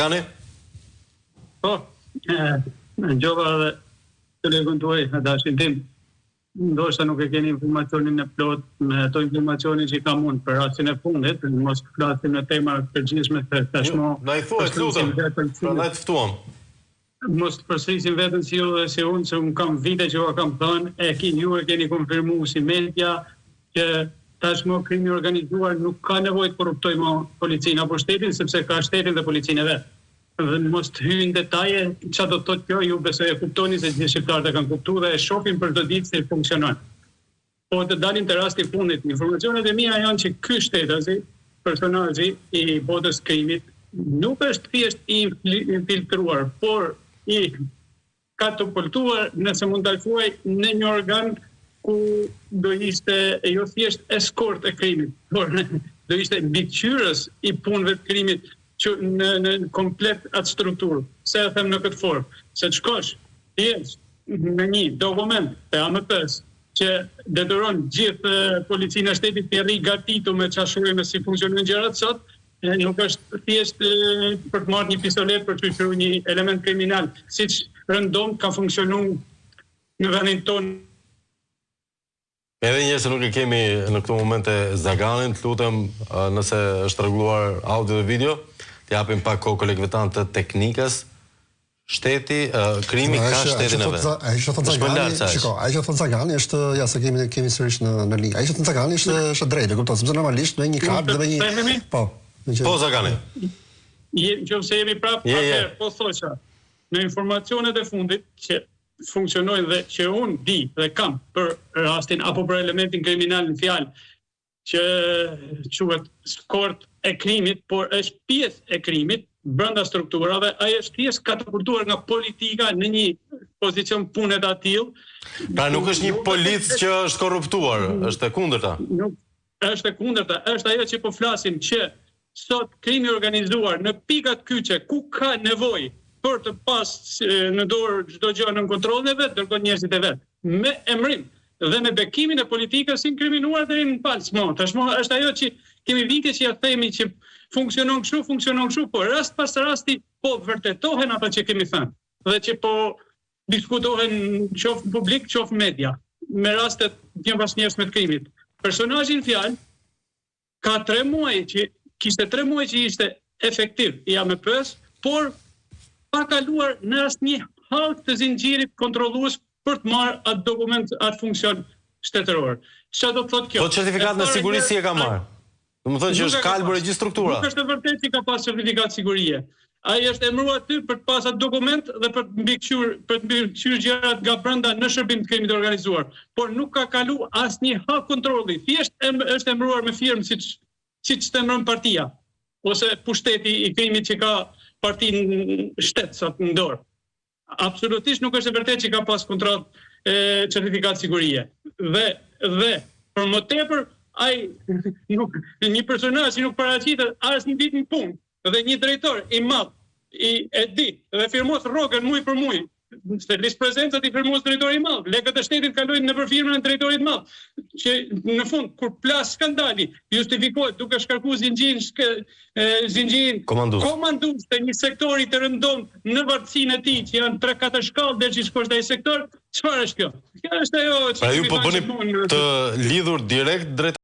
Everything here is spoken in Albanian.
Gani? Po, gjova dhe kolegun tuaj, dashin tim, ndoshta nuk e keni informacionin e plot me ato informacione që kam unë për rastin e fundit, mos flasim në tema përgjithshme se tashmë. Na i thuaj, lutem, prandaj të ftuam. Mos të përsërisim veten si ju dhe si unë, se unë kam vite që ju kam thënë, ju e keni konfirmuar si media që tashmë krimi organizuar nuk ka nevojë të korruptojmë policinë apo shtetin, sepse ka shtetin dhe policinë vet. Dhe mos të hyjë në detaje çfarë do të thotë kjo, ju besoj e kuptoni se gjithë shqiptarët e kanë kuptuar dhe e shohin për çdo ditë se funksionon. Po të dalim te rasti i fundit, informacionet e mia janë që ky shtetazi, personazhi i botës krimit, nuk është thjesht i infiltruar, por i katapultuar, nëse mund ta thuaj, në një organ ku do ishte jo thjesht eskort e krimit, por do ishte mbikëqyrës i punëve të krimit që në komplet atë strukturë. Se e them në këtë formë, se të shkosh, jesh në një dokument të AMP-s që detyron gjithë policinë e shtetit të rri gatitur me çfarë si funksionojnë gjërat sot, nuk është thjesht për të marrë një pistolet për të shkruar një element kriminal, siç rëndom ka funksionuar në vendin tonë. Edhe njëse nuk e kemi në këto momente Zaganin, të lutem nëse është rregulluar audio dhe video, të japim pak kohë kolegëve tanë të teknikës. Shteti, krimi ka shtetin e vet. Ai që thon Zagani është, ja se kemi sërish në linjë. Ai që thon Zagani është drejtë, kupton, sepse normalisht me një kart dhe me një Po Zagani. Nëse jemi prapë, po thosha, në informacionet e fundit që funksionojnë dhe që unë di dhe kam për rastin apo për elementin kriminal në fjalë që quhet skort e krimit, por është pjesë e krimit brenda strukturave, ai është thjesht katapultuar nga politika në një pozicion pune të atill. Pra nuk është një polic që është korruptuar, është e kundërta. Nuk është e kundërta, është ajo që po flasim që sot krimi organizuar në pikat kyçe ku ka nevojë për të pas në dorë çdo gjë në kontrollin e vet, dërgon njerëzit e vet, me emrim dhe me bekimin e politikës inkriminuar deri në palsmo. Tashmë është ajo që kemi vite që ja themi që funksionon kështu, por rast pas rasti po vërtetohen ato që kemi thënë dhe që po diskutohen qoftë publik, qoftë media, me rastet një pas njerëzve të krimit. Personazhi në fjalë ka 3 muaj që kishte 3 muaj që ishte efektiv i AMP-s, por pa kaluar në asnjë hall të zinxhirit kontrollues për të marrë atë dokument, atë funksion shtetëror. Çfarë do të thotë kjo? Po certifikat në siguri si e ka marrë? Do të thotë që është kalbër e gjithë struktura. Nuk është e vërtetë që ka pas certifikat sigurie. Ai është emëruar aty për të pas atë dokument dhe për të mbikëqyrë gjërat nga brenda në shërbim të krimit të organizuar, por nuk ka kalu asnjë hall kontrolli. Thjesht është emëruar me firmë siç të emëron partia ose pushteti i krimit që ka partinë shtet sot në dorë. Absolutisht nuk është e vërtetë që ka pas kontroll certifikat sigurie. Dhe për më tepër ai një personazh që nuk paraqitet as një ditë në punë dhe një drejtor i madh e di dhe firmos rrogën muj për muj. Se listë prezencat i firmos drejtori i madh, lekët e shtetit kalojnë nëpër firmën e drejtorit madh, që në fund kur plas skandali justifikohet duke shkarkuar zinxhirin komandues të një sektori të rëndomt në vartësinë e tij, që janë 3-4 shkallë deri që shkosh ai sektor. Çfarë është kjo? Kjo është ajo që ju po bëni të lidhur direkt drejt